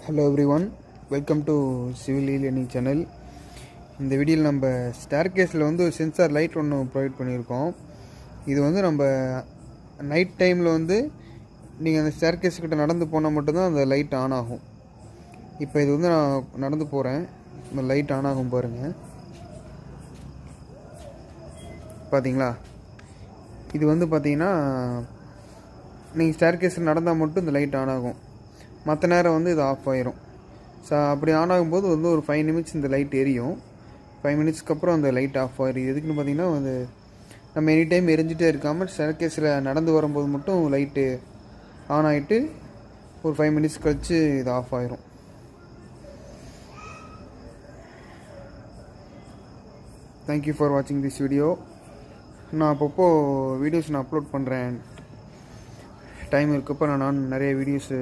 Hello every one, welcome to civil learning channel. இந்த வீடியோவில் நம்ம ஸ்டேர்கேஸில் வந்து ஒரு சென்சார் லைட் ஒன்று ப்ரொவைட் பண்ணியிருக்கோம். இது வந்து நம்ம நைட் டைமில் வந்து நீங்கள் அந்த ஸ்டேர்கேஸ் கிட்ட நடந்து போனால் மட்டும்தான் அந்த லைட் ஆன் ஆகும். இப்போ இது வந்து நான் நடந்து போகிறேன், இந்த லைட் ஆன் ஆகும் பாருங்கள். பார்த்தீங்களா, இது வந்து பார்த்தீங்கன்னா நீங்கள் ஸ்டேர்கேஸில் நடந்தால் மட்டும் இந்த லைட் ஆன் ஆகும், மற்ற நேரம் வந்து இது ஆஃப் ஆயிரும். அப்படி ஆன் ஆகும்போது வந்து ஒரு 5 நிமிட்ஸ் இந்த லைட் எரியும். 5 மினிட்ஸ்க்கு அப்புறம் அந்த லைட் ஆஃப் ஆயிரும். எதுக்குன்னு பார்த்தீங்கன்னா வந்து நம்ம எனி டைம் எரிஞ்சிட்டே இருக்காமல் ஸ்டேர்கேஸில் நடந்து வரும்போது மட்டும் லைட்டு ஆன் ஆகிட்டு ஒரு 5 மினிட்ஸ் கழித்து இது ஆஃப் ஆயிரும். தேங்க்யூ ஃபார் வாட்சிங் திஸ் வீடியோ. நான் அப்பப்போ வீடியோஸ் நான் அப்லோட் பண்ணுறேன். டைம் இருக்கப்போ நான் நிறைய வீடியோஸு